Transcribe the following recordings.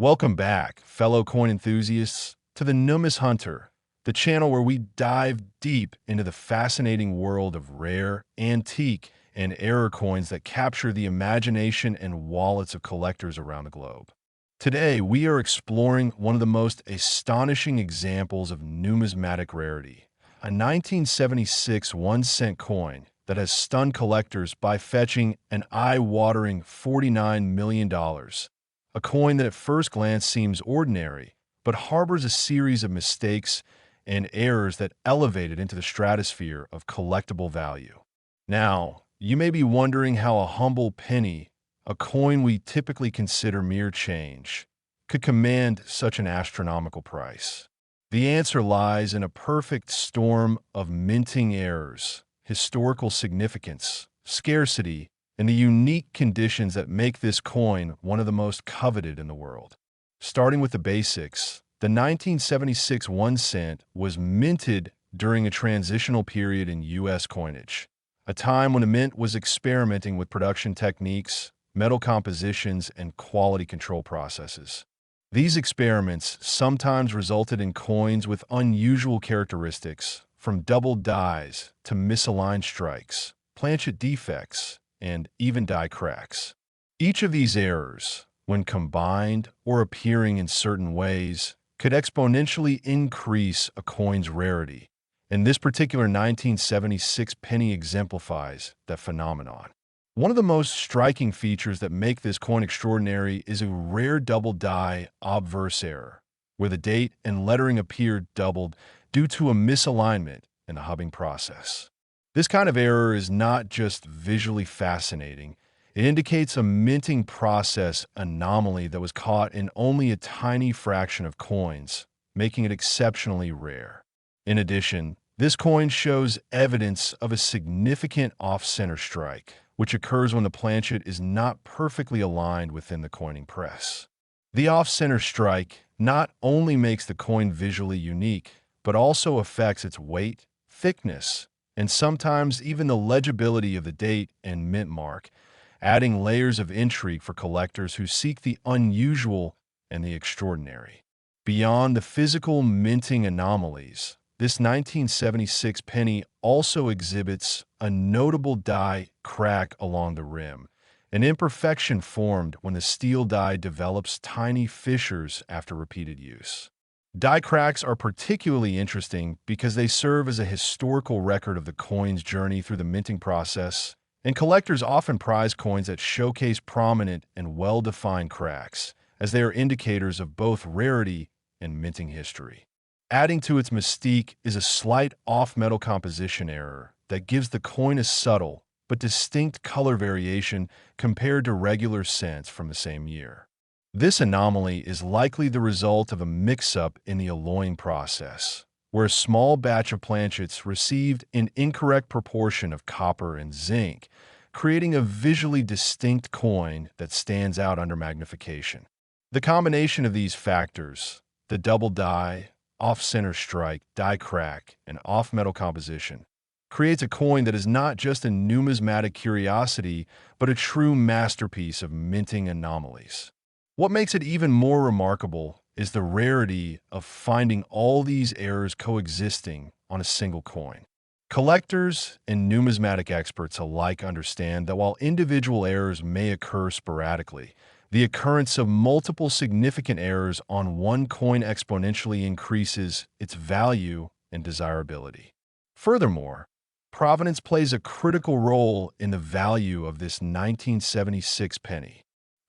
Welcome back, fellow coin enthusiasts, to the Numis Hunter, the channel where we dive deep into the fascinating world of rare, antique, and error coins that capture the imagination and wallets of collectors around the globe. Today, we are exploring one of the most astonishing examples of numismatic rarity, a 1976 1-cent coin that has stunned collectors by fetching an eye-watering $49 million. A coin that at first glance seems ordinary, but harbors a series of mistakes and errors that elevate it into the stratosphere of collectible value. Now, you may be wondering how a humble penny, a coin we typically consider mere change, could command such an astronomical price. The answer lies in a perfect storm of minting errors, historical significance, scarcity, and the unique conditions that make this coin one of the most coveted in the world. Starting with the basics, the 1976 1 cent was minted during a transitional period in U.S. coinage, a time when the mint was experimenting with production techniques, metal compositions, and quality control processes. These experiments sometimes resulted in coins with unusual characteristics, from doubled dies to misaligned strikes, planchet defects, and even die cracks. Each of these errors, when combined or appearing in certain ways, could exponentially increase a coin's rarity, and this particular 1976 penny exemplifies that phenomenon. One of the most striking features that make this coin extraordinary is a rare double die obverse error, where the date and lettering appear doubled due to a misalignment in the hubbing process. This kind of error is not just visually fascinating, it indicates a minting process anomaly that was caught in only a tiny fraction of coins, making it exceptionally rare. In addition, this coin shows evidence of a significant off-center strike, which occurs when the planchet is not perfectly aligned within the coining press. The off-center strike not only makes the coin visually unique, but also affects its weight, thickness, and sometimes even the legibility of the date and mint mark, adding layers of intrigue for collectors who seek the unusual and the extraordinary. Beyond the physical minting anomalies, this 1976 penny also exhibits a notable die crack along the rim, an imperfection formed when the steel die develops tiny fissures after repeated use. Die cracks are particularly interesting because they serve as a historical record of the coin's journey through the minting process, and collectors often prize coins that showcase prominent and well-defined cracks, as they are indicators of both rarity and minting history. Adding to its mystique is a slight off-metal composition error that gives the coin a subtle but distinct color variation compared to regular cents from the same year. This anomaly is likely the result of a mix-up in the alloying process, where a small batch of planchets received an incorrect proportion of copper and zinc, creating a visually distinct coin that stands out under magnification. The combination of these factors, the double die, off-center strike, die crack, and off-metal composition, creates a coin that is not just a numismatic curiosity, but a true masterpiece of minting anomalies. What makes it even more remarkable is the rarity of finding all these errors coexisting on a single coin. Collectors and numismatic experts alike understand that while individual errors may occur sporadically, the occurrence of multiple significant errors on one coin exponentially increases its value and desirability. Furthermore, provenance plays a critical role in the value of this 1976 penny.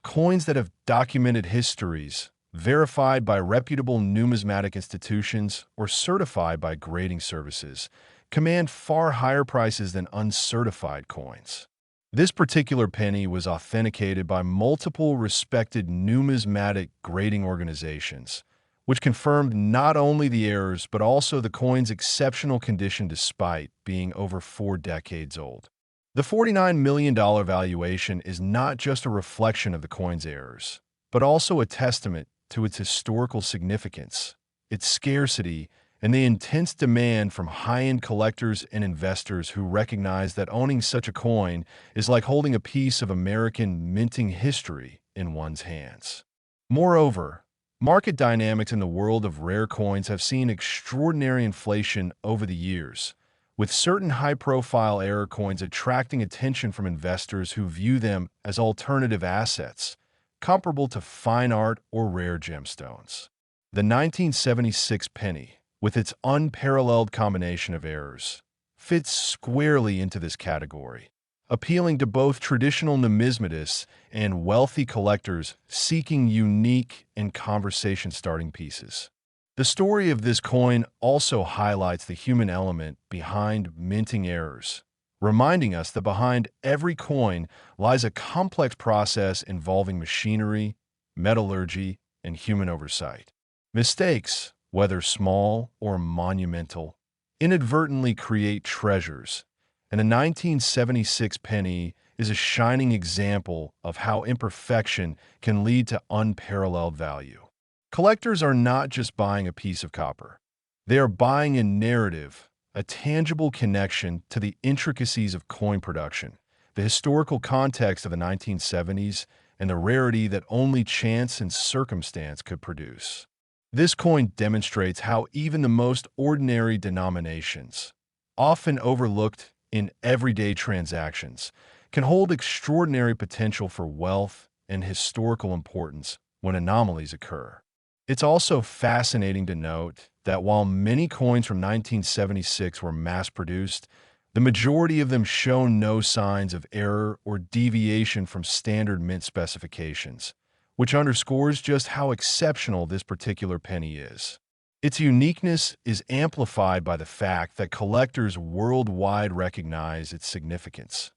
Coins that have documented histories, verified by reputable numismatic institutions, or certified by grading services, command far higher prices than uncertified coins. This particular penny was authenticated by multiple respected numismatic grading organizations, which confirmed not only the errors but also the coin's exceptional condition despite being over 4 decades old. The $49 million valuation is not just a reflection of the coin's errors, but also a testament to its historical significance, its scarcity, and the intense demand from high-end collectors and investors who recognize that owning such a coin is like holding a piece of American minting history in one's hands. Moreover, market dynamics in the world of rare coins have seen extraordinary inflation over the years, with certain high-profile error coins attracting attention from investors who view them as alternative assets, comparable to fine art or rare gemstones. The 1976 penny, with its unparalleled combination of errors, fits squarely into this category, appealing to both traditional numismatists and wealthy collectors seeking unique and conversation-starting pieces. The story of this coin also highlights the human element behind minting errors, reminding us that behind every coin lies a complex process involving machinery, metallurgy, and human oversight. Mistakes, whether small or monumental, inadvertently create treasures, and the 1976 penny is a shining example of how imperfection can lead to unparalleled value. Collectors are not just buying a piece of copper. They are buying a narrative, a tangible connection to the intricacies of coin production, the historical context of the 1970s, and the rarity that only chance and circumstance could produce. This coin demonstrates how even the most ordinary denominations, often overlooked in everyday transactions, can hold extraordinary potential for wealth and historical importance when anomalies occur. It's also fascinating to note that while many coins from 1976 were mass-produced, the majority of them show no signs of error or deviation from standard mint specifications, which underscores just how exceptional this particular penny is. Its uniqueness is amplified by the fact that collectors worldwide recognize its significance,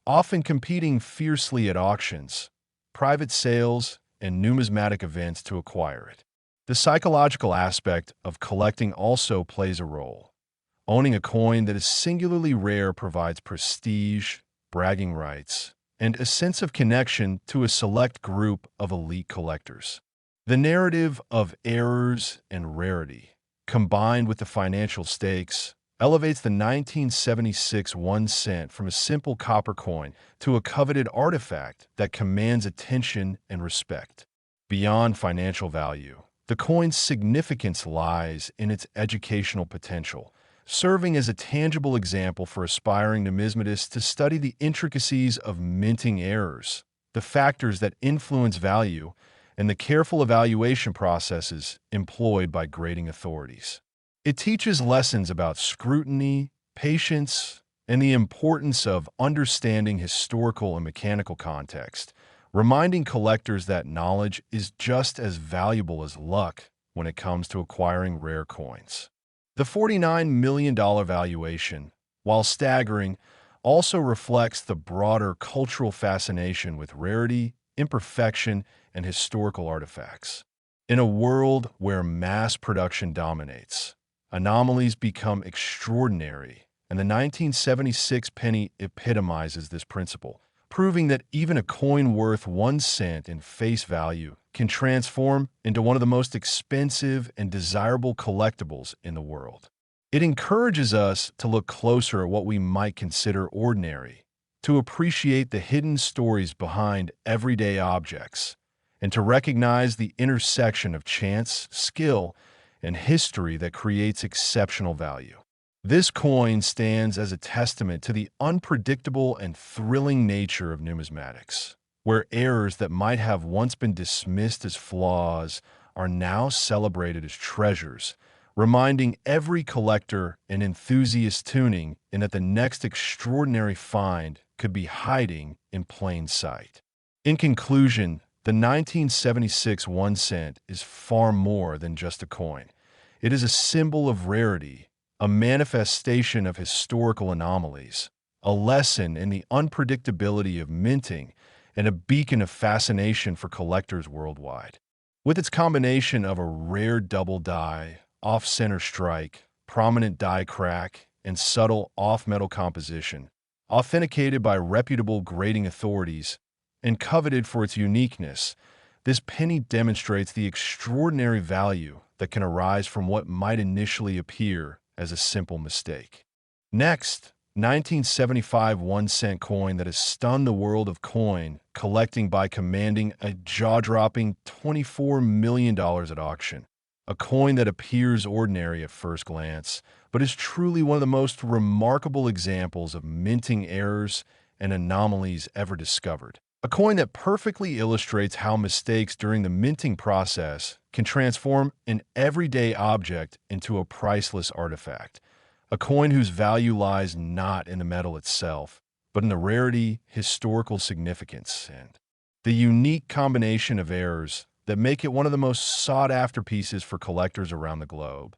often competing fiercely at auctions, private sales, and numismatic events to acquire it. The psychological aspect of collecting also plays a role. Owning a coin that is singularly rare provides prestige, bragging rights, and a sense of connection to a select group of elite collectors. The narrative of errors and rarity, combined with the financial stakes, elevates the 1976 1 cent from a simple copper coin to a coveted artifact that commands attention and respect. Beyond financial value, the coin's significance lies in its educational potential, serving as a tangible example for aspiring numismatists to study the intricacies of minting errors, the factors that influence value, and the careful evaluation processes employed by grading authorities. It teaches lessons about scrutiny, patience, and the importance of understanding historical and mechanical context, reminding collectors that knowledge is just as valuable as luck when it comes to acquiring rare coins. The $49 million valuation, while staggering, also reflects the broader cultural fascination with rarity, imperfection, and historical artifacts. In a world where mass production dominates, anomalies become extraordinary, and the 1976 penny epitomizes this principle, proving that even a coin worth 1 cent in face value can transform into one of the most expensive and desirable collectibles in the world. It encourages us to look closer at what we might consider ordinary, to appreciate the hidden stories behind everyday objects, and to recognize the intersection of chance, skill, and history that creates exceptional value. This coin stands as a testament to the unpredictable and thrilling nature of numismatics, where errors that might have once been dismissed as flaws are now celebrated as treasures, reminding every collector and enthusiast tuning in that the next extraordinary find could be hiding in plain sight. In conclusion, the 1976 1 cent is far more than just a coin. It is a symbol of rarity, a manifestation of historical anomalies, a lesson in the unpredictability of minting, and a beacon of fascination for collectors worldwide. With its combination of a rare double die, off-center strike, prominent die crack, and subtle off-metal composition, authenticated by reputable grading authorities, and coveted for its uniqueness, this penny demonstrates the extraordinary value that can arise from what might initially appear as a simple mistake. Next, 1975 1-cent coin that has stunned the world of coin collecting by commanding a jaw-dropping $24 million at auction. A coin that appears ordinary at first glance, but is truly one of the most remarkable examples of minting errors and anomalies ever discovered. A coin that perfectly illustrates how mistakes during the minting process can transform an everyday object into a priceless artifact. A coin whose value lies not in the metal itself, but in the rarity, historical significance, and the unique combination of errors that make it one of the most sought-after pieces for collectors around the globe.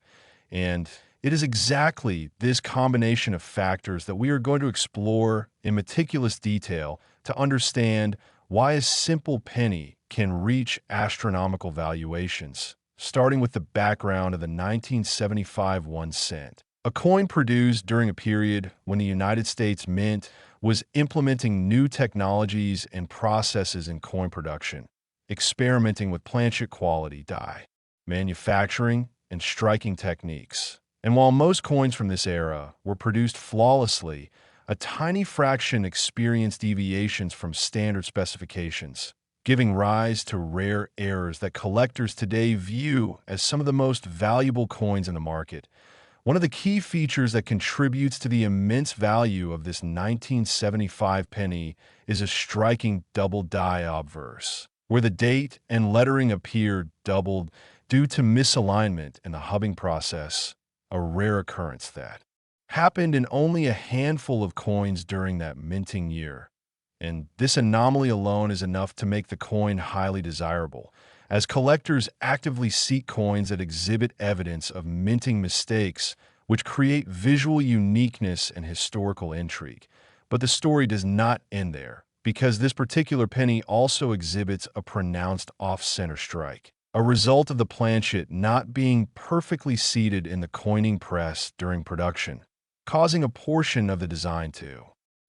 And it is exactly this combination of factors that we are going to explore in meticulous detail to understand why a simple penny can reach astronomical valuations, starting with the background of the 1975 1 cent. A coin produced during a period when the United States Mint was implementing new technologies and processes in coin production, experimenting with planchet quality die, manufacturing, and striking techniques. And while most coins from this era were produced flawlessly, a tiny fraction experienced deviations from standard specifications, giving rise to rare errors that collectors today view as some of the most valuable coins in the market. One of the key features that contributes to the immense value of this 1975 penny is a striking double die obverse, where the date and lettering appear doubled due to misalignment in the hubbing process, a rare occurrence that happened in only a handful of coins during that minting year. And this anomaly alone is enough to make the coin highly desirable, as collectors actively seek coins that exhibit evidence of minting mistakes, which create visual uniqueness and historical intrigue. But the story does not end there, because this particular penny also exhibits a pronounced off-center strike, a result of the planchet not being perfectly seated in the coining press during production, causing a portion of the design to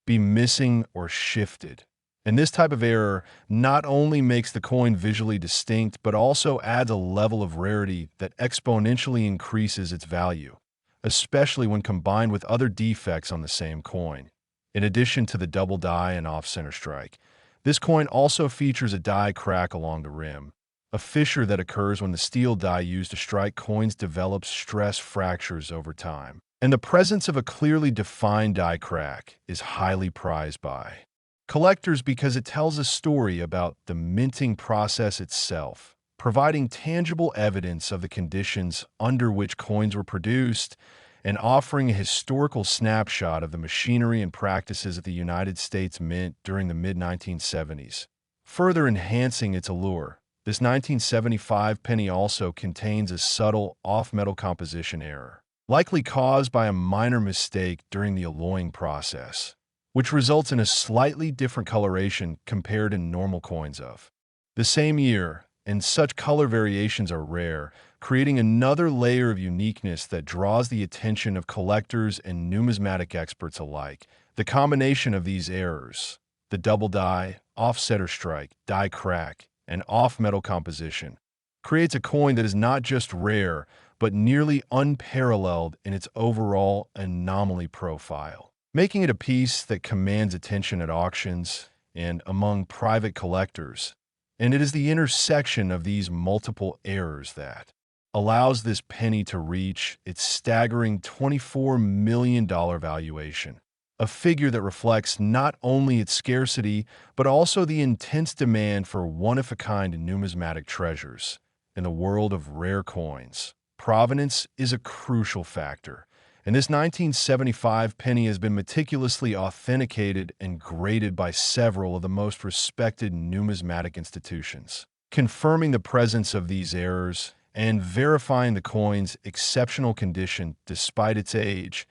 be missing or shifted. And this type of error not only makes the coin visually distinct, but also adds a level of rarity that exponentially increases its value, especially when combined with other defects on the same coin. In addition to the double die and off-center strike, this coin also features a die crack along the rim, a fissure that occurs when the steel die used to strike coins develops stress fractures over time. And the presence of a clearly defined die crack is highly prized by collectors because it tells a story about the minting process itself, providing tangible evidence of the conditions under which coins were produced and offering a historical snapshot of the machinery and practices of the United States Mint during the mid-1970s. Further enhancing its allure, this 1975 penny also contains a subtle off-metal composition error, likely caused by a minor mistake during the alloying process, which results in a slightly different coloration compared to normal coins of the same year, and such color variations are rare, creating another layer of uniqueness that draws the attention of collectors and numismatic experts alike. The combination of these errors, the double die, off-center strike, die crack, and off-metal composition, creates a coin that is not just rare, but nearly unparalleled in its overall anomaly profile, making it a piece that commands attention at auctions and among private collectors. And it is the intersection of these multiple errors that allows this penny to reach its staggering $24 million valuation, a figure that reflects not only its scarcity, but also the intense demand for one-of-a-kind numismatic treasures. In the world of rare coins, provenance is a crucial factor, and this 1975 penny has been meticulously authenticated and graded by several of the most respected numismatic institutions, confirming the presence of these errors and verifying the coin's exceptional condition despite its age,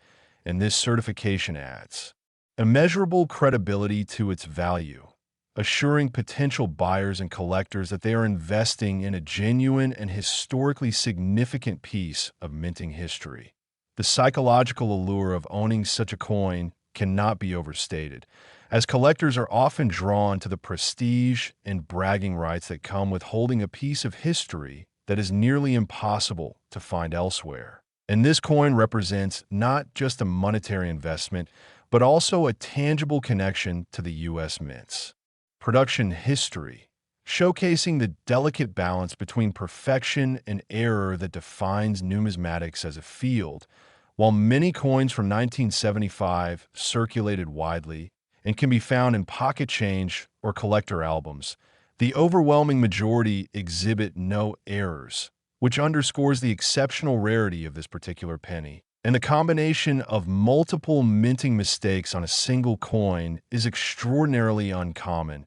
and this certification adds immeasurable credibility to its value, assuring potential buyers and collectors that they are investing in a genuine and historically significant piece of minting history. The psychological allure of owning such a coin cannot be overstated, as collectors are often drawn to the prestige and bragging rights that come with holding a piece of history that is nearly impossible to find elsewhere. And this coin represents not just a monetary investment, but also a tangible connection to the U.S. mints. Production history, showcasing the delicate balance between perfection and error that defines numismatics as a field. While many coins from 1975 circulated widely and can be found in pocket change or collector albums, the overwhelming majority exhibit no errors, which underscores the exceptional rarity of this particular penny. And the combination of multiple minting mistakes on a single coin is extraordinarily uncommon,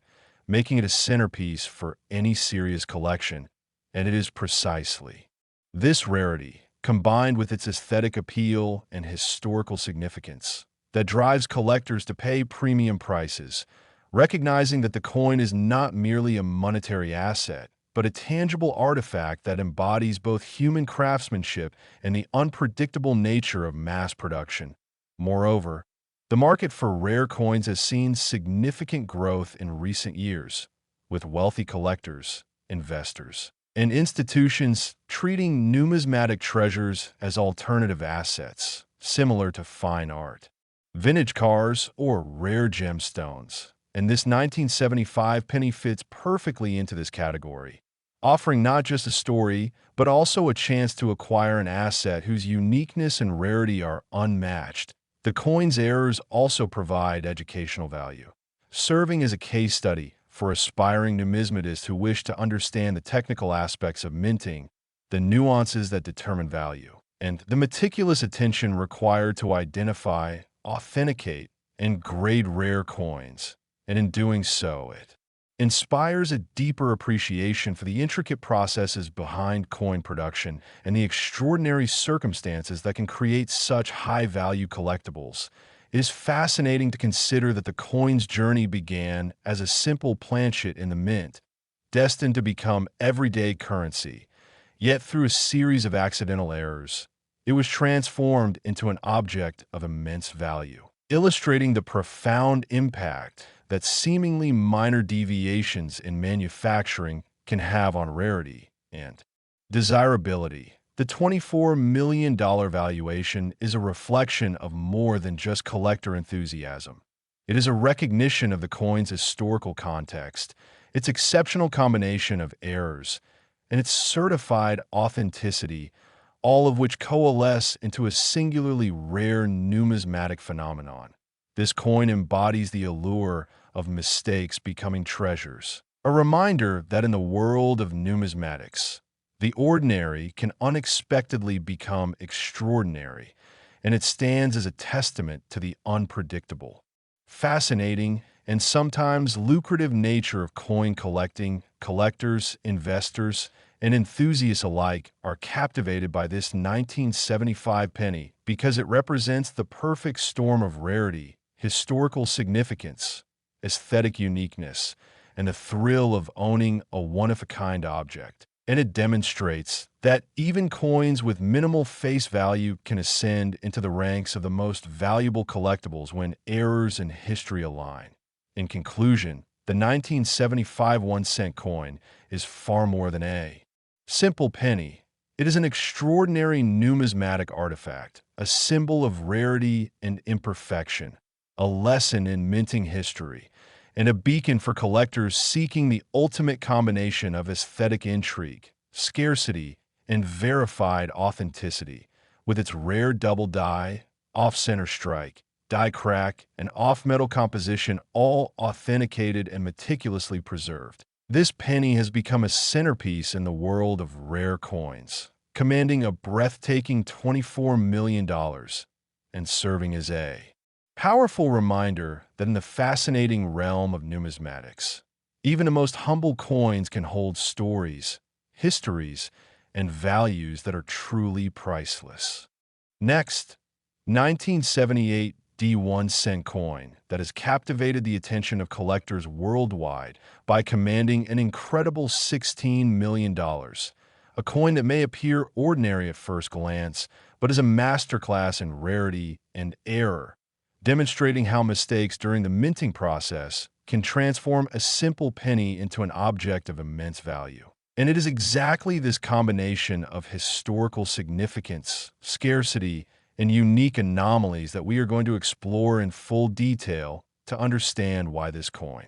making it a centerpiece for any serious collection. And it is precisely this rarity, combined with its aesthetic appeal and historical significance, that drives collectors to pay premium prices, recognizing that the coin is not merely a monetary asset, but a tangible artifact that embodies both human craftsmanship and the unpredictable nature of mass production. Moreover, the market for rare coins has seen significant growth in recent years, with wealthy collectors, investors, and institutions treating numismatic treasures as alternative assets, similar to fine art, vintage cars, or rare gemstones. And this 1975 penny fits perfectly into this category, offering not just a story, but also a chance to acquire an asset whose uniqueness and rarity are unmatched. The coin's errors also provide educational value, serving as a case study for aspiring numismatists who wish to understand the technical aspects of minting, the nuances that determine value, and the meticulous attention required to identify, authenticate, and grade rare coins. And in doing so, it inspires a deeper appreciation for the intricate processes behind coin production and the extraordinary circumstances that can create such high-value collectibles. It is fascinating to consider that the coin's journey began as a simple planchet in the mint, destined to become everyday currency. Yet through a series of accidental errors, it was transformed into an object of immense value, illustrating the profound impact that seemingly minor deviations in manufacturing can have on rarity and desirability. The $24 million valuation is a reflection of more than just collector enthusiasm. It is a recognition of the coin's historical context, its exceptional combination of errors, and its certified authenticity, all of which coalesce into a singularly rare numismatic phenomenon. This coin embodies the allure of mistakes becoming treasures, a reminder that in the world of numismatics, the ordinary can unexpectedly become extraordinary, and it stands as a testament to the unpredictable, fascinating, and sometimes lucrative nature of coin collecting. Collectors, investors, and enthusiasts alike are captivated by this 1975 penny because it represents the perfect storm of rarity, historical significance, aesthetic uniqueness, and the thrill of owning a one-of-a-kind object. And it demonstrates that even coins with minimal face value can ascend into the ranks of the most valuable collectibles when errors in history align. In conclusion, the 1975 1-cent coin is far more than a simple penny. It is an extraordinary numismatic artifact, a symbol of rarity and imperfection, a lesson in minting history, and a beacon for collectors seeking the ultimate combination of aesthetic intrigue, scarcity, and verified authenticity. With its rare double die, off-center strike, die crack, and off-metal composition all authenticated and meticulously preserved, this penny has become a centerpiece in the world of rare coins, commanding a breathtaking $24 million and serving as a powerful reminder that in the fascinating realm of numismatics, even the most humble coins can hold stories, histories, and values that are truly priceless. Next, 1978 D1-cent coin that has captivated the attention of collectors worldwide by commanding an incredible $16 million, a coin that may appear ordinary at first glance, but is a masterclass in rarity and error, demonstrating how mistakes during the minting process can transform a simple penny into an object of immense value. And it is exactly this combination of historical significance, scarcity, and unique anomalies that we are going to explore in full detail to understand why this coin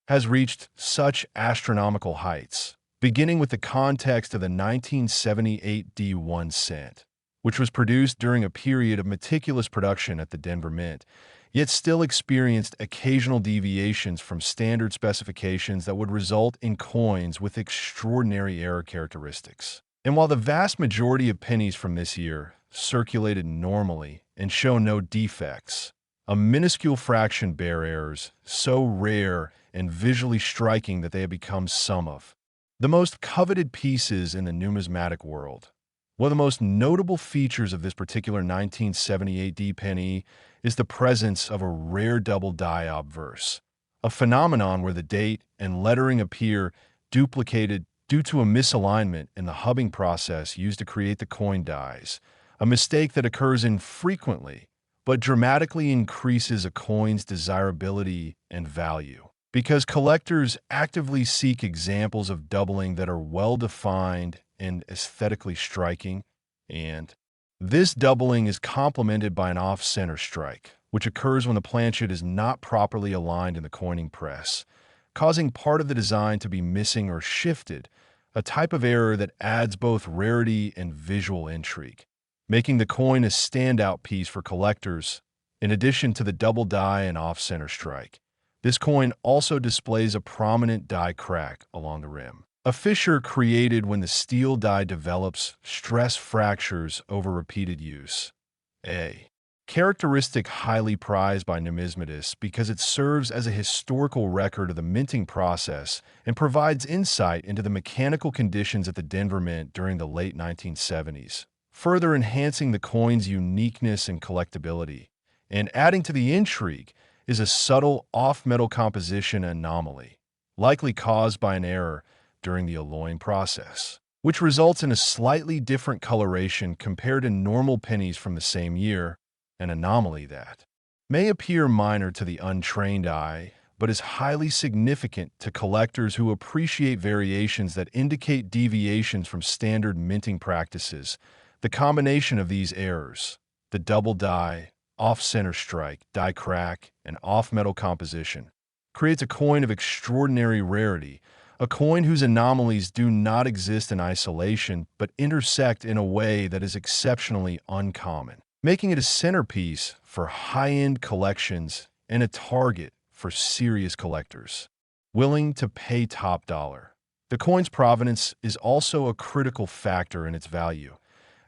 has reached such astronomical heights, beginning with the context of the 1978 D1 cent, which was produced during a period of meticulous production at the Denver Mint, yet still experienced occasional deviations from standard specifications that would result in coins with extraordinary error characteristics. And while the vast majority of pennies from this year circulated normally and show no defects, a minuscule fraction bear errors so rare and visually striking that they have become some of the most coveted pieces in the numismatic world. One of the most notable features of this particular 1978 D penny is the presence of a rare double die obverse, a phenomenon where the date and lettering appear duplicated due to a misalignment in the hubbing process used to create the coin dies, a mistake that occurs infrequently but dramatically increases a coin's desirability and value, because collectors actively seek examples of doubling that are well-defined and aesthetically striking, and this doubling is complemented by an off-center strike, which occurs when the planchet is not properly aligned in the coining press, causing part of the design to be missing or shifted, a type of error that adds both rarity and visual intrigue, making the coin a standout piece for collectors. In addition to the double die and off-center strike, this coin also displays a prominent die crack along the rim, a fissure created when the steel die develops stress fractures over repeated use. A characteristic highly prized by numismatists because it serves as a historical record of the minting process and provides insight into the mechanical conditions at the Denver Mint during the late 1970s, further enhancing the coin's uniqueness and collectability. And adding to the intrigue is a subtle off-metal composition anomaly, likely caused by an error during the alloying process, which results in a slightly different coloration compared to normal pennies from the same year, an anomaly that may appear minor to the untrained eye, but is highly significant to collectors who appreciate variations that indicate deviations from standard minting practices. The combination of these errors, the double die, off-center strike, die crack, and off-metal composition, creates a coin of extraordinary rarity, a coin whose anomalies do not exist in isolation but intersect in a way that is exceptionally uncommon, making it a centerpiece for high-end collections and a target for serious collectors willing to pay top dollar. The coin's provenance is also a critical factor in its value,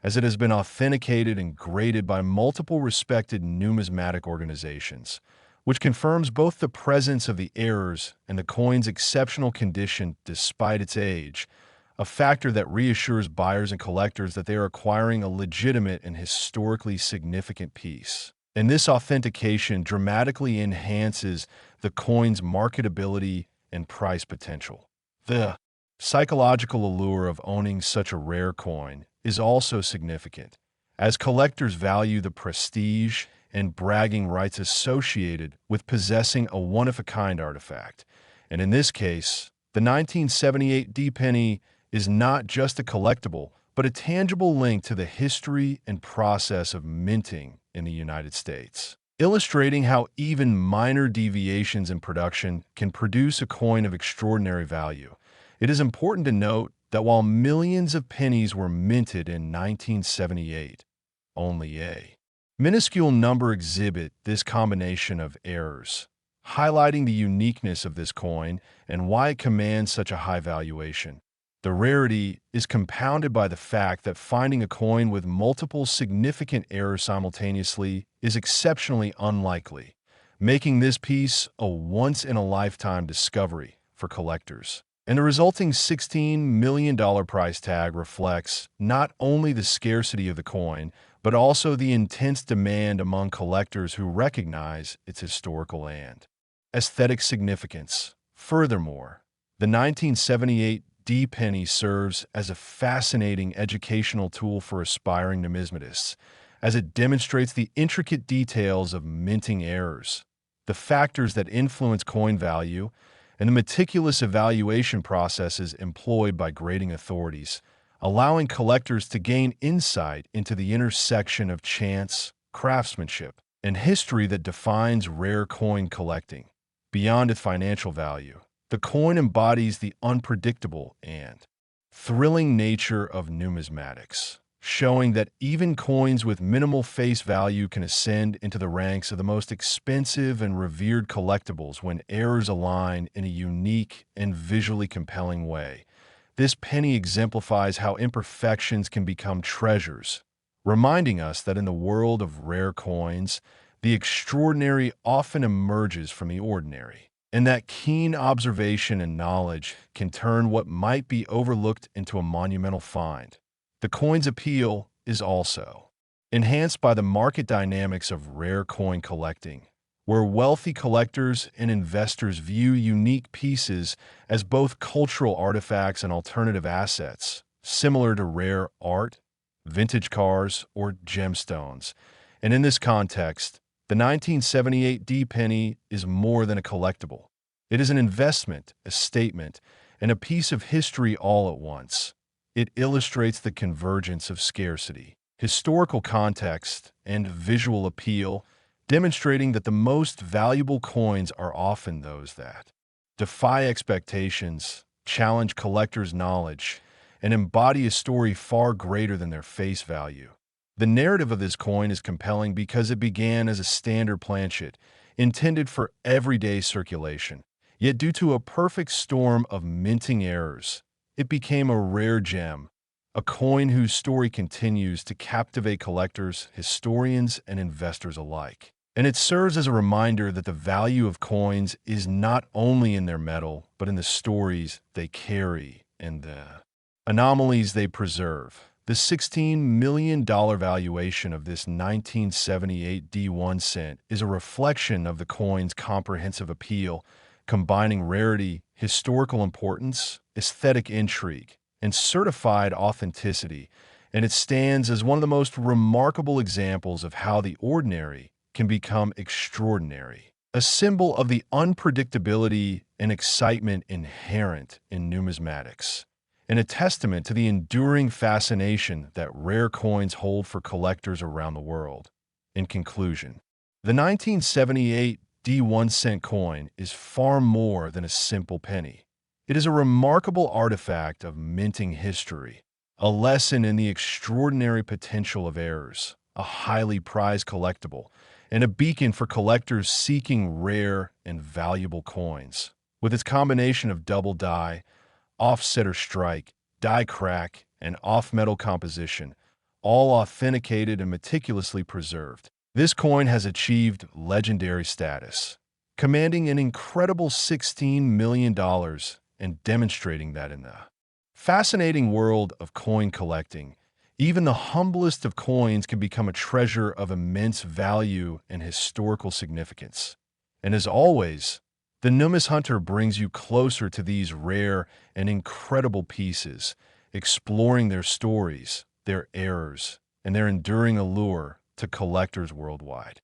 as it has been authenticated and graded by multiple respected numismatic organizations, which confirms both the presence of the errors and the coin's exceptional condition despite its age, a factor that reassures buyers and collectors that they are acquiring a legitimate and historically significant piece. And this authentication dramatically enhances the coin's marketability and price potential. The psychological allure of owning such a rare coin is also significant, as collectors value the prestige and bragging rights associated with possessing a one-of-a-kind artifact. And in this case, the 1978 D penny is not just a collectible, but a tangible link to the history and process of minting in the United States, illustrating how even minor deviations in production can produce a coin of extraordinary value. It is important to note that while millions of pennies were minted in 1978, only a minuscule number exhibit this combination of errors, highlighting the uniqueness of this coin and why it commands such a high valuation. The rarity is compounded by the fact that finding a coin with multiple significant errors simultaneously is exceptionally unlikely, making this piece a once-in-a-lifetime discovery for collectors. And the resulting $16 million price tag reflects not only the scarcity of the coin, but also the intense demand among collectors who recognize its historical and aesthetic significance. Furthermore, the 1978 D penny serves as a fascinating educational tool for aspiring numismatists, as it demonstrates the intricate details of minting errors, the factors that influence coin value, and the meticulous evaluation processes employed by grading authorities, allowing collectors to gain insight into the intersection of chance, craftsmanship, and history that defines rare coin collecting. Beyond its financial value, the coin embodies the unpredictable and thrilling nature of numismatics, showing that even coins with minimal face value can ascend into the ranks of the most expensive and revered collectibles when errors align in a unique and visually compelling way. This penny exemplifies how imperfections can become treasures, reminding us that in the world of rare coins, the extraordinary often emerges from the ordinary, and that keen observation and knowledge can turn what might be overlooked into a monumental find. The coin's appeal is also enhanced by the market dynamics of rare coin collecting, where wealthy collectors and investors view unique pieces as both cultural artifacts and alternative assets, similar to rare art, vintage cars, or gemstones. And in this context, the 1978 D penny is more than a collectible. It is an investment, a statement, and a piece of history all at once. It illustrates the convergence of scarcity, historical context, and visual appeal, demonstrating that the most valuable coins are often those that defy expectations, challenge collectors' knowledge, and embody a story far greater than their face value. The narrative of this coin is compelling because it began as a standard planchet, intended for everyday circulation. Yet due to a perfect storm of minting errors, it became a rare gem, a coin whose story continues to captivate collectors, historians, and investors alike. And it serves as a reminder that the value of coins is not only in their metal, but in the stories they carry and the anomalies they preserve. The $16 million valuation of this 1978 D1 cent is a reflection of the coin's comprehensive appeal, combining rarity, historical importance, aesthetic intrigue, and certified authenticity, and it stands as one of the most remarkable examples of how the ordinary can become extraordinary, a symbol of the unpredictability and excitement inherent in numismatics, and a testament to the enduring fascination that rare coins hold for collectors around the world. In conclusion, the 1978 D1 cent coin is far more than a simple penny. It is a remarkable artifact of minting history, a lesson in the extraordinary potential of errors, a highly prized collectible, and a beacon for collectors seeking rare and valuable coins. With its combination of double die, offset or strike, die crack, and off-metal composition, all authenticated and meticulously preserved, this coin has achieved legendary status, commanding an incredible $16 million and demonstrating that in the fascinating world of coin collecting, even the humblest of coins can become a treasure of immense value and historical significance. And as always, the Numis Hunter brings you closer to these rare and incredible pieces, exploring their stories, their errors, and their enduring allure to collectors worldwide.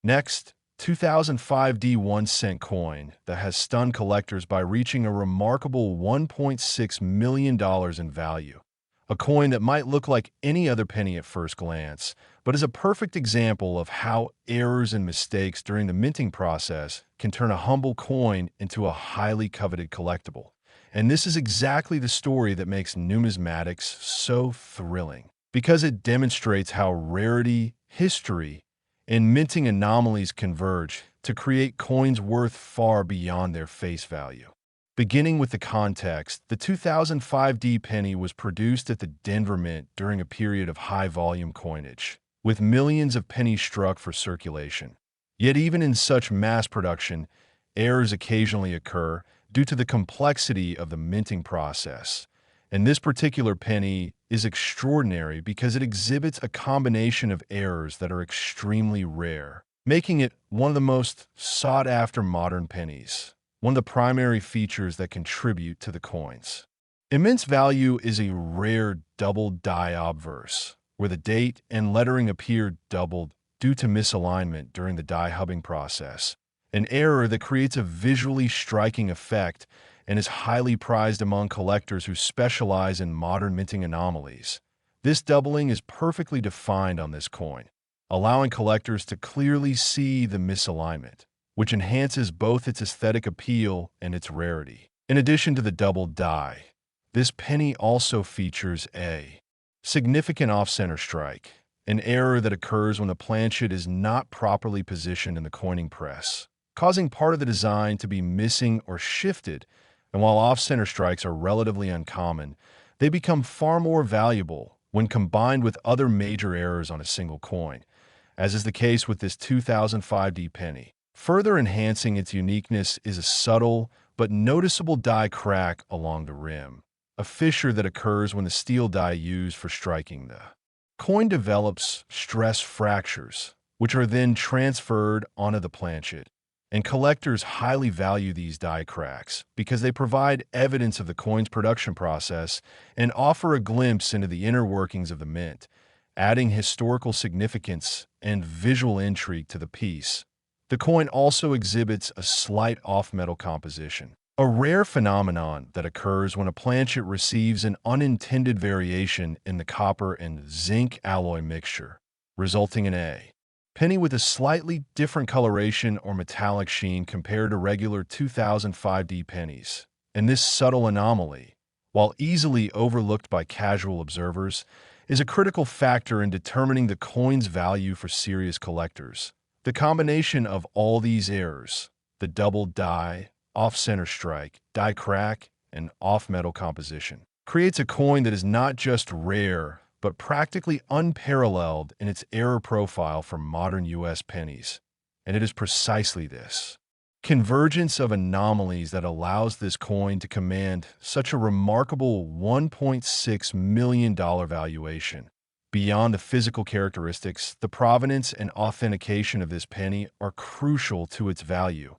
Next, 2005 D1 cent coin that has stunned collectors by reaching a remarkable $1.6 million in value. A coin that might look like any other penny at first glance, but is a perfect example of how errors and mistakes during the minting process can turn a humble coin into a highly coveted collectible. And this is exactly the story that makes numismatics so thrilling, because it demonstrates how rarity, history, and minting anomalies converge to create coins worth far beyond their face value. Beginning with the context, the 2005 D penny was produced at the Denver Mint during a period of high-volume coinage, with millions of pennies struck for circulation. Yet even in such mass production, errors occasionally occur due to the complexity of the minting process. And this particular penny is extraordinary because it exhibits a combination of errors that are extremely rare, making it one of the most sought-after modern pennies. One of the primary features that contribute to the coins. Immense value is a rare double die obverse, where the date and lettering appear doubled due to misalignment during the die hubbing process, an error that creates a visually striking effect and is highly prized among collectors who specialize in modern minting anomalies. This doubling is perfectly defined on this coin, allowing collectors to clearly see the misalignment, which enhances both its aesthetic appeal and its rarity. In addition to the double die, this penny also features a significant off-center strike, an error that occurs when the planchet is not properly positioned in the coining press, causing part of the design to be missing or shifted. And while off-center strikes are relatively uncommon, they become far more valuable when combined with other major errors on a single coin, as is the case with this 2005D penny. Further enhancing its uniqueness is a subtle but noticeable die crack along the rim, a fissure that occurs when the steel die used for striking the coin develops stress fractures, which are then transferred onto the planchet. And collectors highly value these die cracks because they provide evidence of the coin's production process and offer a glimpse into the inner workings of the mint, adding historical significance and visual intrigue to the piece. The coin also exhibits a slight off-metal composition, a rare phenomenon that occurs when a planchet receives an unintended variation in the copper and zinc alloy mixture, resulting in a penny with a slightly different coloration or metallic sheen compared to regular 2005D pennies. And this subtle anomaly, while easily overlooked by casual observers, is a critical factor in determining the coin's value for serious collectors. The combination of all these errors, the double die, off-center strike, die crack, and off-metal composition, creates a coin that is not just rare, but practically unparalleled in its error profile for modern U.S. pennies. And it is precisely this convergence of anomalies that allows this coin to command such a remarkable $1.6 million valuation. Beyond the physical characteristics, the provenance and authentication of this penny are crucial to its value,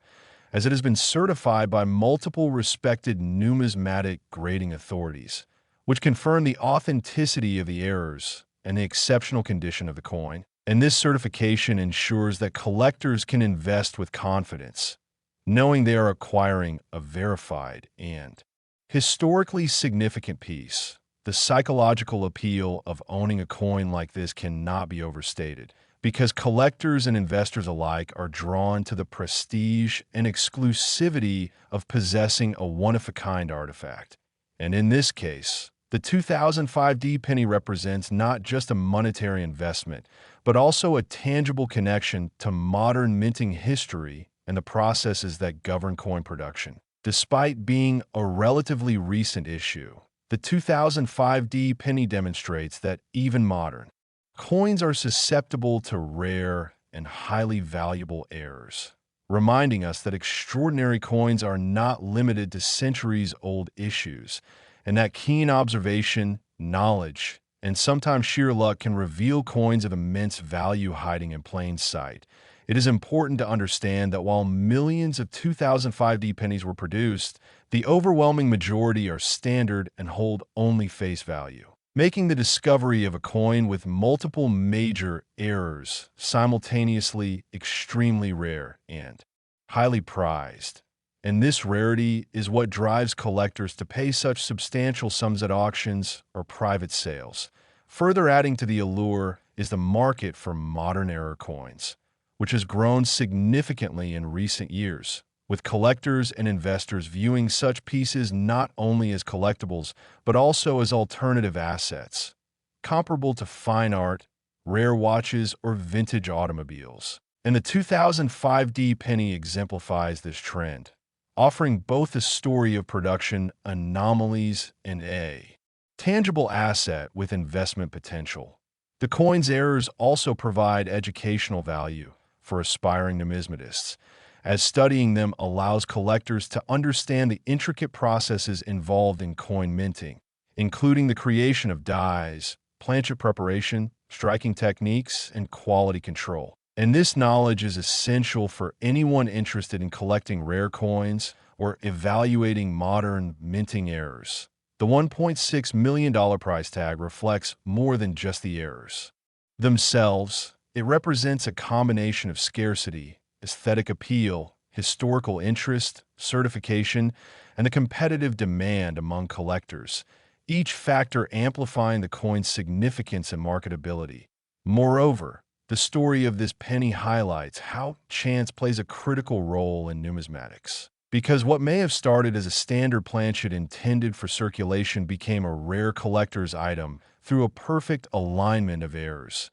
as it has been certified by multiple respected numismatic grading authorities, which confirm the authenticity of the errors and the exceptional condition of the coin. And this certification ensures that collectors can invest with confidence, knowing they are acquiring a verified and historically significant piece. The psychological appeal of owning a coin like this cannot be overstated, because collectors and investors alike are drawn to the prestige and exclusivity of possessing a one-of-a-kind artifact. And in this case, the 2005D penny represents not just a monetary investment, but also a tangible connection to modern minting history and the processes that govern coin production. Despite being a relatively recent issue, the 2005D penny demonstrates that even modern coins are susceptible to rare and highly valuable errors, reminding us that extraordinary coins are not limited to centuries-old issues, and that keen observation, knowledge, and sometimes sheer luck can reveal coins of immense value hiding in plain sight. It is important to understand that while millions of 2005D pennies were produced, the overwhelming majority are standard and hold only face value, making the discovery of a coin with multiple major errors simultaneously extremely rare and highly prized. And this rarity is what drives collectors to pay such substantial sums at auctions or private sales. Further adding to the allure is the market for modern era coins, which has grown significantly in recent years, with collectors and investors viewing such pieces not only as collectibles, but also as alternative assets, comparable to fine art, rare watches, or vintage automobiles. And the 2005D penny exemplifies this trend, offering both a story of production anomalies and a tangible asset with investment potential. The coin's errors also provide educational value for aspiring numismatists, as studying them allows collectors to understand the intricate processes involved in coin minting, including the creation of dies, planchet preparation, striking techniques, and quality control. And this knowledge is essential for anyone interested in collecting rare coins or evaluating modern minting errors. The $1.6 million price tag reflects more than just the errors themselves. It represents a combination of scarcity, aesthetic appeal, historical interest, certification, and the competitive demand among collectors, each factor amplifying the coin's significance and marketability. Moreover, the story of this penny highlights how chance plays a critical role in numismatics. Because what may have started as a standard planchet intended for circulation became a rare collector's item through a perfect alignment of errors,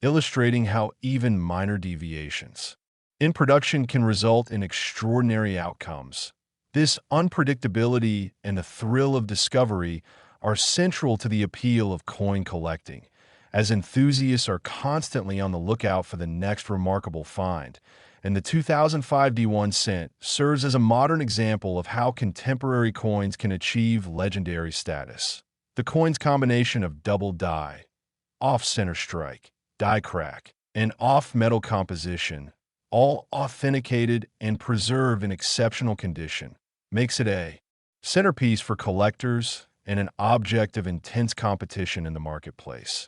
illustrating how even minor deviations in production can result in extraordinary outcomes. This unpredictability and the thrill of discovery are central to the appeal of coin collecting, as enthusiasts are constantly on the lookout for the next remarkable find, and the 2005 D1 cent serves as a modern example of how contemporary coins can achieve legendary status. The coin's combination of double die, off-center strike, die crack, and off-metal composition, all authenticated and preserved in exceptional condition, makes it a centerpiece for collectors and an object of intense competition in the marketplace,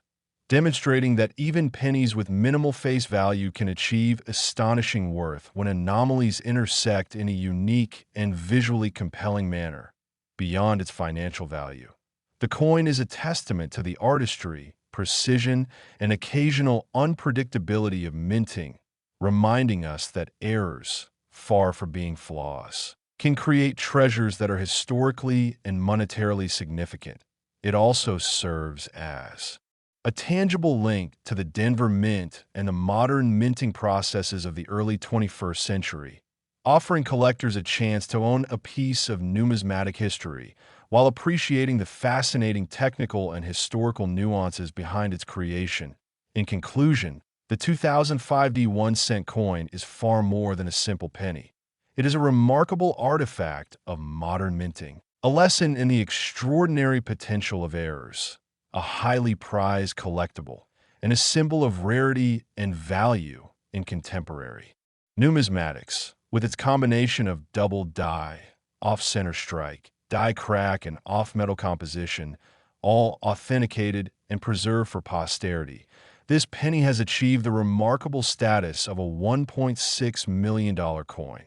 demonstrating that even pennies with minimal face value can achieve astonishing worth when anomalies intersect in a unique and visually compelling manner beyond its financial value. The coin is a testament to the artistry, precision, and occasional unpredictability of minting, reminding us that errors, far from being flaws, can create treasures that are historically and monetarily significant. It also serves as a tangible link to the Denver Mint and the modern minting processes of the early 21st century, offering collectors a chance to own a piece of numismatic history while appreciating the fascinating technical and historical nuances behind its creation. In conclusion, the 2005 D1 cent coin is far more than a simple penny. It is a remarkable artifact of modern minting, a lesson in the extraordinary potential of errors, a highly prized collectible, and a symbol of rarity and value in contemporary numismatics. With its combination of double die, off-center strike, die crack, and off-metal composition, all authenticated and preserved for posterity, this penny has achieved the remarkable status of a $1.6 million coin,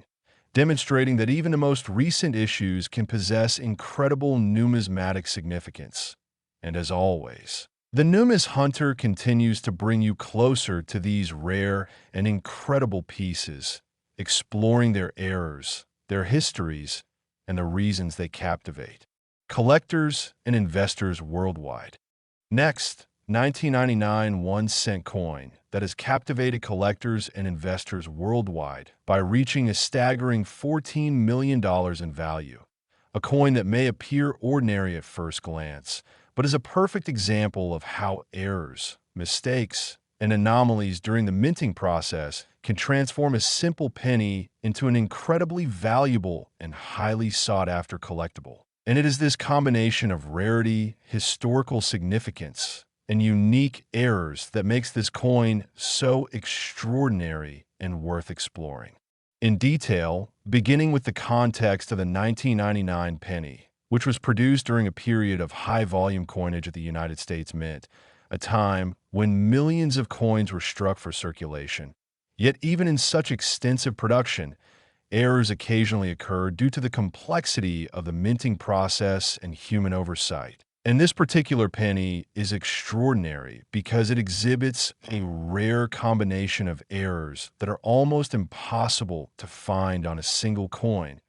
demonstrating that even the most recent issues can possess incredible numismatic significance. And as always, the Numis Hunter continues to bring you closer to these rare and incredible pieces, exploring their errors, their histories, and the reasons they captivate collectors and investors worldwide. Next, 1999 1-cent coin that has captivated collectors and investors worldwide by reaching a staggering $14 million in value. A coin that may appear ordinary at first glance, but is a perfect example of how errors, mistakes, and anomalies during the minting process can transform a simple penny into an incredibly valuable and highly sought-after collectible. And it is this combination of rarity, historical significance, and unique errors that makes this coin so extraordinary and worth exploring in detail, beginning with the context of the 1999 penny, which was produced during a period of high-volume coinage at the United States Mint, a time when millions of coins were struck for circulation. Yet even in such extensive production, errors occasionally occurred due to the complexity of the minting process and human oversight. And this particular penny is extraordinary because it exhibits a rare combination of errors that are almost impossible to find on a single coin,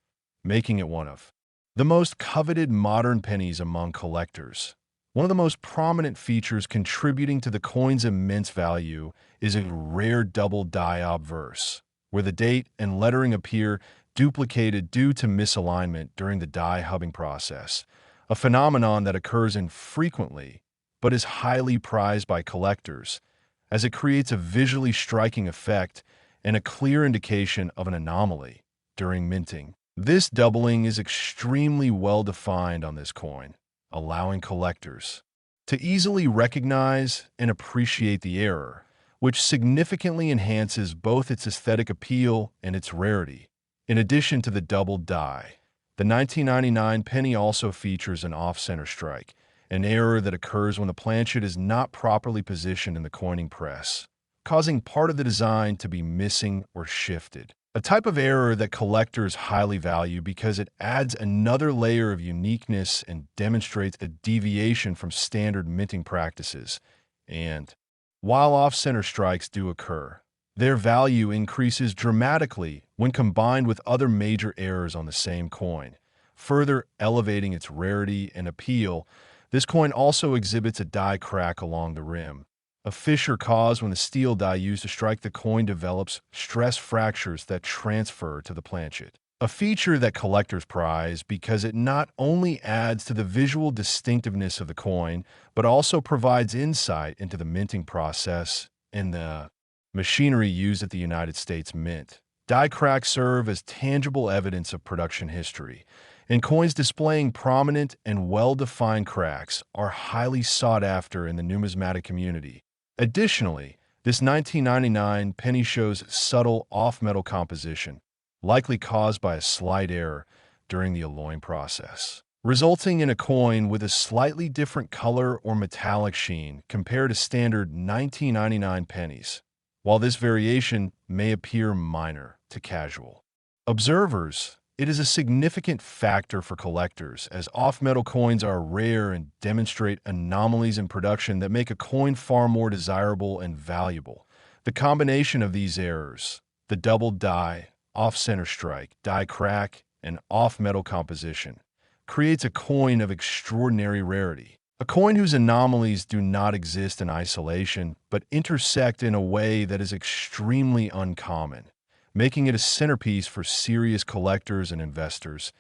making it one of the most coveted modern pennies among collectors. One of the most prominent features contributing to the coin's immense value is a rare double die obverse, where the date and lettering appear duplicated due to misalignment during the die hubbing process, a phenomenon that occurs infrequently but is highly prized by collectors, as it creates a visually striking effect and a clear indication of an anomaly during minting. This doubling is extremely well defined on this coin, allowing collectors to easily recognize and appreciate the error, which significantly enhances both its aesthetic appeal and its rarity. In addition to the double die, the 1999 penny also features an off-center strike, an error that occurs when the planchet is not properly positioned in the coining press, causing part of the design to be missing or shifted. a type of error that collectors highly value because it adds another layer of uniqueness and demonstrates a deviation from standard minting practices. And while off-center strikes do occur, their value increases dramatically when combined with other major errors on the same coin, further elevating its rarity and appeal. This coin also exhibits a die crack along the rim, a fissure caused when the steel die used to strike the coin develops stress fractures that transfer to the planchet. A feature that collectors prize because it not only adds to the visual distinctiveness of the coin, but also provides insight into the minting process and the machinery used at the United States Mint. Die cracks serve as tangible evidence of production history, and coins displaying prominent and well-defined cracks are highly sought after in the numismatic community. Additionally, this 1999 penny shows subtle off-metal composition, likely caused by a slight error during the alloying process, resulting in a coin with a slightly different color or metallic sheen compared to standard 1999 pennies. While this variation may appear minor to casual observers, it is a significant factor for collectors, as off-metal coins are rare and demonstrate anomalies in production that make a coin far more desirable and valuable. The combination of these errors, the double die, off-center strike, die crack, and off-metal composition, creates a coin of extraordinary rarity. A coin whose anomalies do not exist in isolation, but intersect in a way that is extremely uncommon, making it a centerpiece for serious collectors and investors.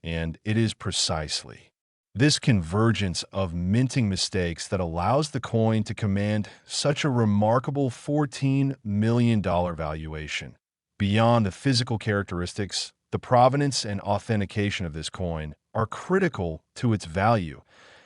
And it is precisely this convergence of minting mistakes that allows the coin to command such a remarkable $14 million valuation. Beyond the physical characteristics, the provenance and authentication of this coin are critical to its value,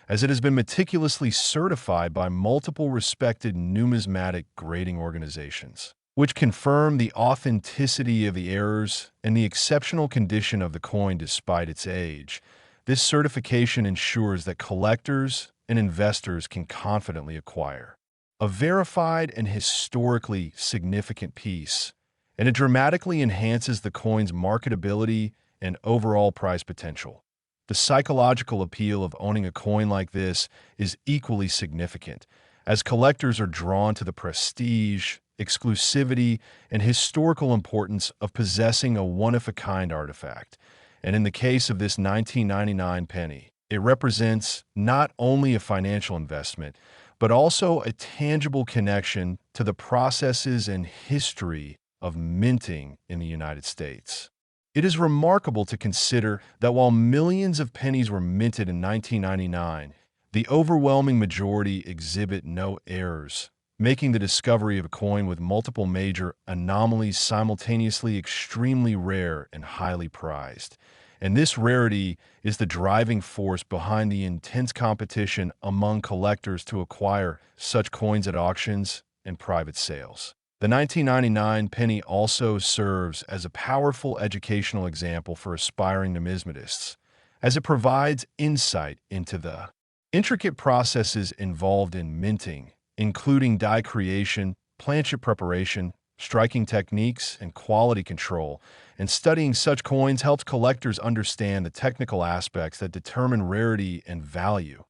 as it has been meticulously certified by multiple respected numismatic grading organizations, which confirm the authenticity of the errors and the exceptional condition of the coin despite its age. This certification ensures that collectors and investors can confidently acquire a verified and historically significant piece, and it dramatically enhances the coin's marketability and overall price potential. The psychological appeal of owning a coin like this is equally significant, as collectors are drawn to the prestige, exclusivity, and historical importance of possessing a one-of-a-kind artifact. And in the case of this 1999 penny, it represents not only a financial investment, but also a tangible connection to the processes and history of minting in the United States. It is remarkable to consider that while millions of pennies were minted in 1999, the overwhelming majority exhibit no errors, making the discovery of a coin with multiple major anomalies simultaneously extremely rare and highly prized. And this rarity is the driving force behind the intense competition among collectors to acquire such coins at auctions and private sales. The 1999 penny also serves as a powerful educational example for aspiring numismatists, as it provides insight into the intricate processes involved in minting, including die creation, planchet preparation, striking techniques, and quality control. And studying such coins helps collectors understand the technical aspects that determine rarity and value,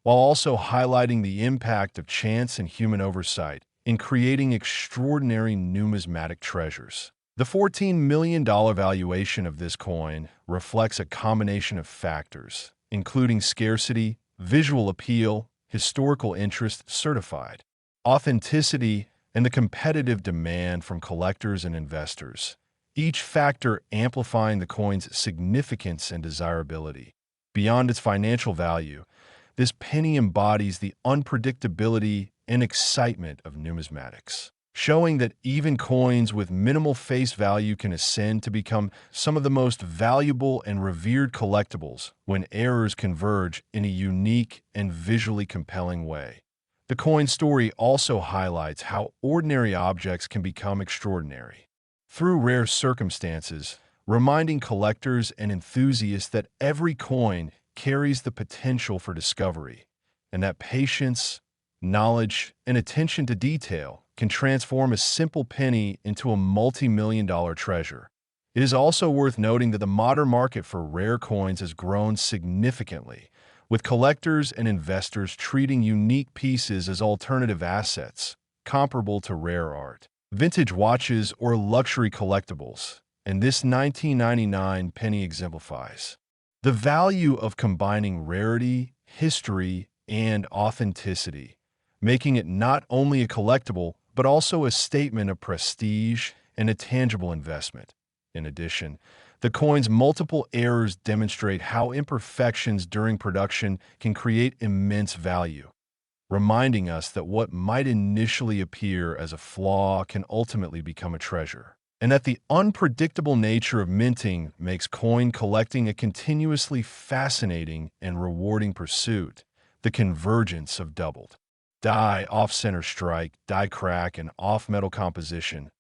while also highlighting the impact of chance and human oversight in creating extraordinary numismatic treasures. The $14 million valuation of this coin reflects a combination of factors, including scarcity, visual appeal, historical interest certified, authenticity, and the competitive demand from collectors and investors, each factor amplifying the coin's significance and desirability. Beyond its financial value, this penny embodies the unpredictability and excitement of numismatics, showing that even coins with minimal face value can ascend to become some of the most valuable and revered collectibles when errors converge in a unique and visually compelling way. The coin story also highlights how ordinary objects can become extraordinary through rare circumstances, reminding collectors and enthusiasts that every coin carries the potential for discovery, and that patience, knowledge, and attention to detail can transform a simple penny into a multi-million-dollar treasure. It is also worth noting that the modern market for rare coins has grown significantly, with collectors and investors treating unique pieces as alternative assets, comparable to rare art, vintage watches, or luxury collectibles, and this 1999 penny exemplifies the value of combining rarity, history, and authenticity, making it not only a collectible, but also a statement of prestige and a tangible investment. In addition, the coin's multiple errors demonstrate how imperfections during production can create immense value, reminding us that what might initially appear as a flaw can ultimately become a treasure, and that the unpredictable nature of minting makes coin collecting a continuously fascinating and rewarding pursuit. The convergence of doubled die, off-center strike, die crack, and off-metal composition,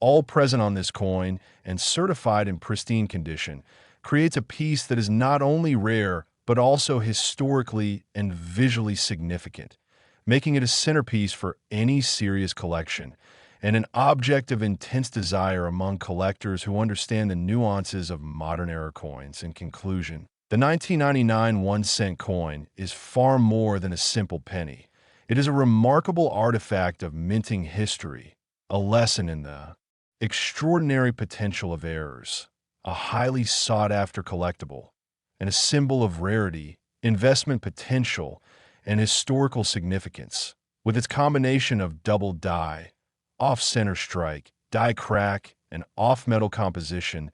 all present on this coin and certified in pristine condition, creates a piece that is not only rare, but also historically and visually significant, making it a centerpiece for any serious collection and an object of intense desire among collectors who understand the nuances of modern-era coins. In conclusion, the 1999 1-cent coin is far more than a simple penny. It is a remarkable artifact of minting history, a lesson in the extraordinary potential of errors, a highly sought-after collectible, and a symbol of rarity, investment potential, and historical significance. With its combination of double die, off-center strike, die crack, and off-metal composition,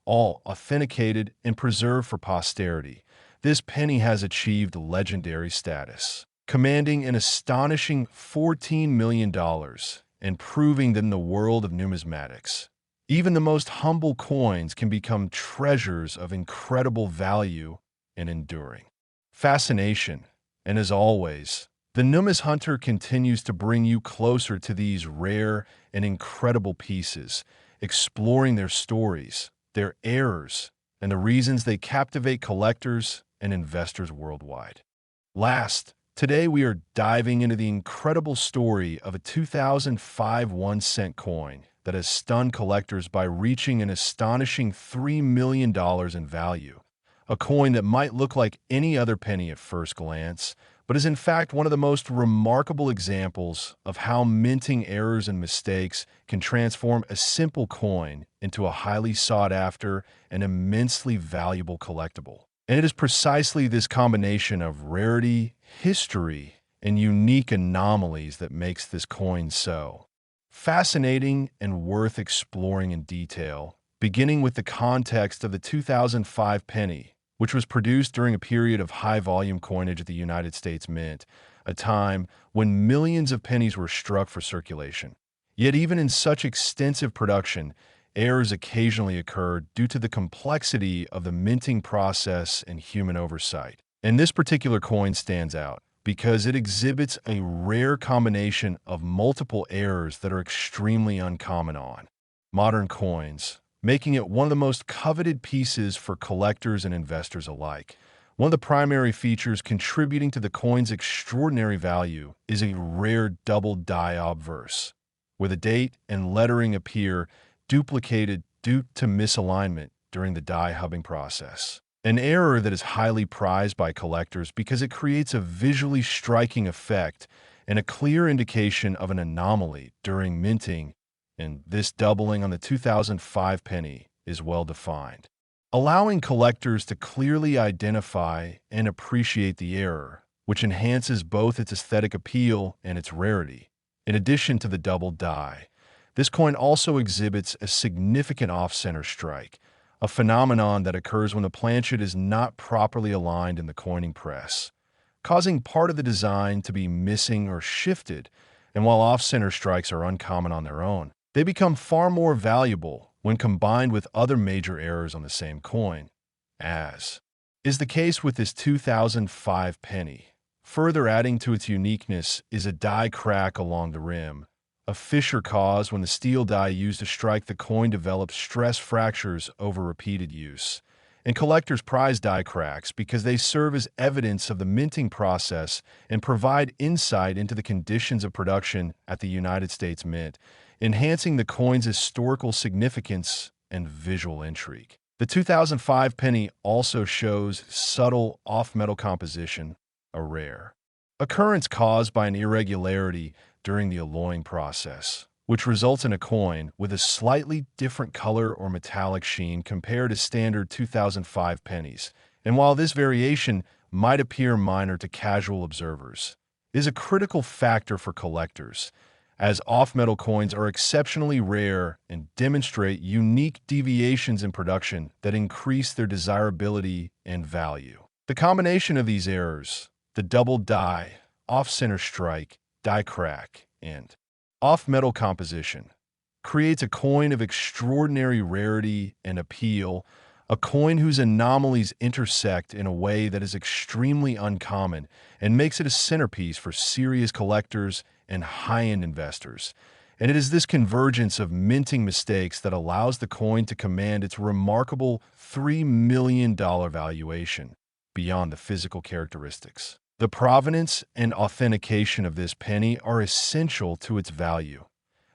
all authenticated and preserved for posterity, this penny has achieved legendary status, commanding an astonishing $14 million and proving that in the world of numismatics, even the most humble coins can become treasures of incredible value and enduring fascination. And as always, the Numis Hunter continues to bring you closer to these rare and incredible pieces, exploring their stories, their errors, and the reasons they captivate collectors and investors worldwide. Last, today we are diving into the incredible story of a 2005 1-cent coin that has stunned collectors by reaching an astonishing $3 million in value. A coin that might look like any other penny at first glance, but is in fact one of the most remarkable examples of how minting errors and mistakes can transform a simple coin into a highly sought-after and immensely valuable collectible. And it is precisely this combination of rarity, history, and unique anomalies that makes this coin so fascinating and worth exploring in detail, beginning with the context of the 2005 penny, which was produced during a period of high-volume coinage at the United States Mint, a time when millions of pennies were struck for circulation. Yet even in such extensive production, errors occasionally occurred due to the complexity of the minting process and human oversight. And this particular coin stands out because it exhibits a rare combination of multiple errors that are extremely uncommon on modern coins, making it one of the most coveted pieces for collectors and investors alike. One of the primary features contributing to the coin's extraordinary value is a rare double die obverse, where the date and lettering appear duplicated due to misalignment during the die hubbing process. An error that is highly prized by collectors because it creates a visually striking effect and a clear indication of an anomaly during minting, and this doubling on the 2005 penny is well defined, allowing collectors to clearly identify and appreciate the error, which enhances both its aesthetic appeal and its rarity. In addition to the double die, this coin also exhibits a significant off-center strike, a phenomenon that occurs when the planchet is not properly aligned in the coining press, causing part of the design to be missing or shifted. And while off-center strikes are uncommon on their own, they become far more valuable when combined with other major errors on the same coin, as is the case with this 2005 penny. Further adding to its uniqueness is a die crack along the rim, a fissure caused when the steel die used to strike the coin develops stress fractures over repeated use. And collectors prize die cracks because they serve as evidence of the minting process and provide insight into the conditions of production at the United States Mint, enhancing the coin's historical significance and visual intrigue. The 2005 penny also shows subtle off-metal composition, a rare occurrence caused by an irregularity during the alloying process, which results in a coin with a slightly different color or metallic sheen compared to standard 2005 pennies. And while this variation might appear minor to casual observers, it is a critical factor for collectors, as off-metal coins are exceptionally rare and demonstrate unique deviations in production that increase their desirability and value. The combination of these errors, the double die, off-center strike, die crack, and off-metal composition, creates a coin of extraordinary rarity and appeal, a coin whose anomalies intersect in a way that is extremely uncommon and makes it a centerpiece for serious collectors and high-end investors. And it is this convergence of minting mistakes that allows the coin to command its remarkable $3 million valuation beyond the physical characteristics. The provenance and authentication of this penny are essential to its value,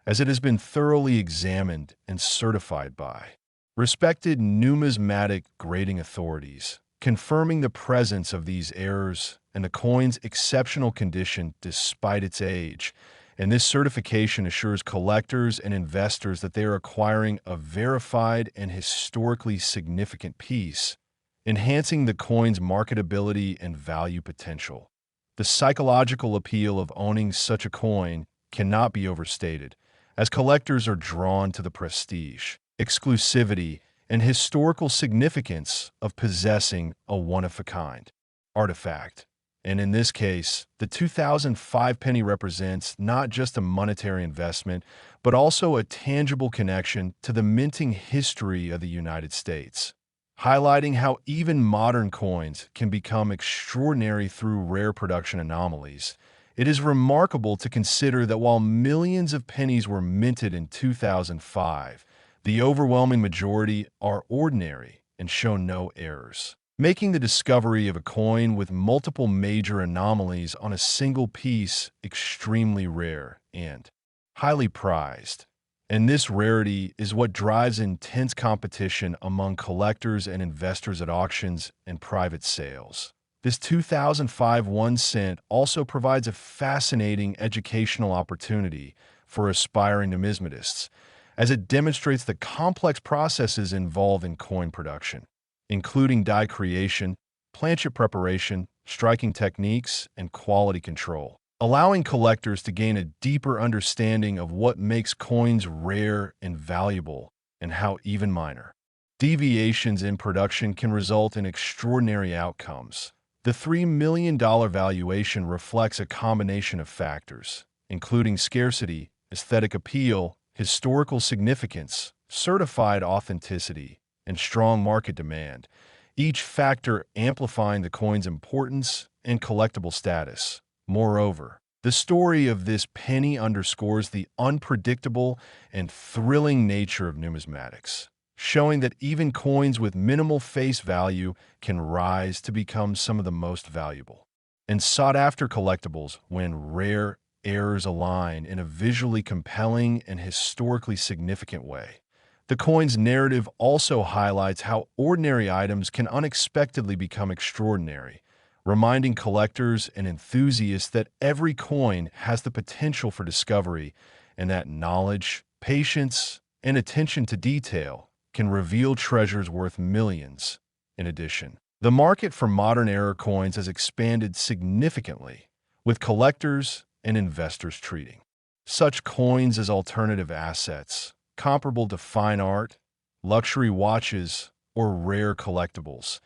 as it has been thoroughly examined and certified by respected numismatic grading authorities, confirming the presence of these errors and the coin's exceptional condition despite its age. And this certification assures collectors and investors that they are acquiring a verified and historically significant piece, enhancing the coin's marketability and value potential. The psychological appeal of owning such a coin cannot be overstated, as collectors are drawn to the prestige, exclusivity, and historical significance of possessing a one-of-a-kind artifact. And in this case, the 2005 penny represents not just a monetary investment, but also a tangible connection to the minting history of the United States, highlighting how even modern coins can become extraordinary through rare production anomalies. It is remarkable to consider that while millions of pennies were minted in 2005, the overwhelming majority are ordinary and show no errors, making the discovery of a coin with multiple major anomalies on a single piece extremely rare and highly prized. And this rarity is what drives intense competition among collectors and investors at auctions and private sales. This 2005 1 cent also provides a fascinating educational opportunity for aspiring numismatists, as it demonstrates the complex processes involved in coin production, including die creation, planchet preparation, striking techniques, and quality control, allowing collectors to gain a deeper understanding of what makes coins rare and valuable, and how even minor deviations in production can result in extraordinary outcomes. The $3 million valuation reflects a combination of factors, including scarcity, aesthetic appeal, historical significance, certified authenticity, and strong market demand, each factor amplifying the coin's importance and collectible status. Moreover, the story of this penny underscores the unpredictable and thrilling nature of numismatics, showing that even coins with minimal face value can rise to become some of the most valuable and sought-after collectibles when rare errors align in a visually compelling and historically significant way. The coin's narrative also highlights how ordinary items can unexpectedly become extraordinary, reminding collectors and enthusiasts that every coin has the potential for discovery and that knowledge, patience, and attention to detail can reveal treasures worth millions. In addition, the market for modern era coins has expanded significantly, with collectors and investors treating such coins as alternative assets, comparable to fine art, luxury watches, or rare collectibles.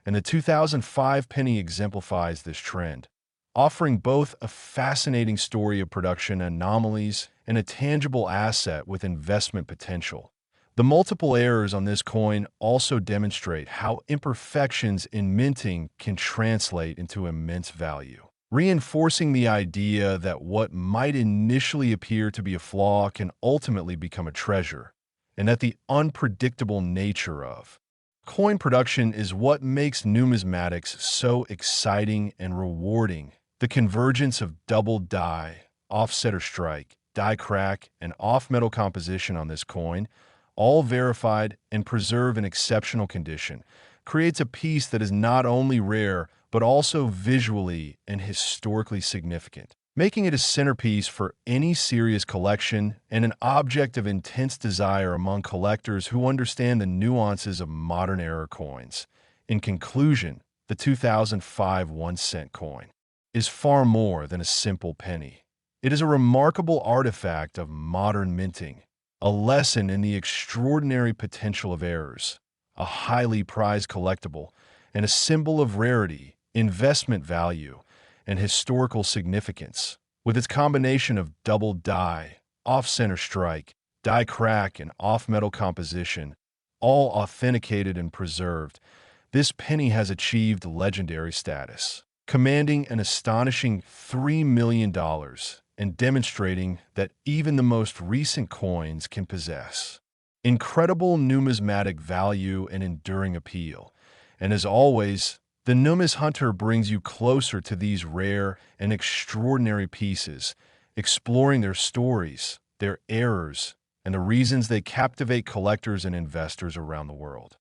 And the 2005 penny exemplifies this trend, offering both a fascinating story of production anomalies and a tangible asset with investment potential. The multiple errors on this coin also demonstrate how imperfections in minting can translate into immense value, reinforcing the idea that what might initially appear to be a flaw can ultimately become a treasure, and that the unpredictable nature of coin production is what makes numismatics so exciting and rewarding. The convergence of double die, offset or strike, die crack, and off-metal composition on this coin all verified and preserved in exceptional condition, creates a piece that is not only rare, but also visually and historically significant, making it a centerpiece for any serious collection and an object of intense desire among collectors who understand the nuances of modern-era coins. In conclusion, the 2005 1-cent coin is far more than a simple penny. It is a remarkable artifact of modern minting, a lesson in the extraordinary potential of errors, a highly prized collectible, and a symbol of rarity, investment value, and historical significance. With its combination of double die, off-center strike, die crack, and off-metal composition, all authenticated and preserved, this penny has achieved legendary status, commanding an astonishing $3 million and demonstrating that even the most recent coins can possess incredible numismatic value and enduring appeal. And as always, the Numis Hunter brings you closer to these rare and extraordinary pieces, exploring their stories, their errors, and the reasons they captivate collectors and investors around the world.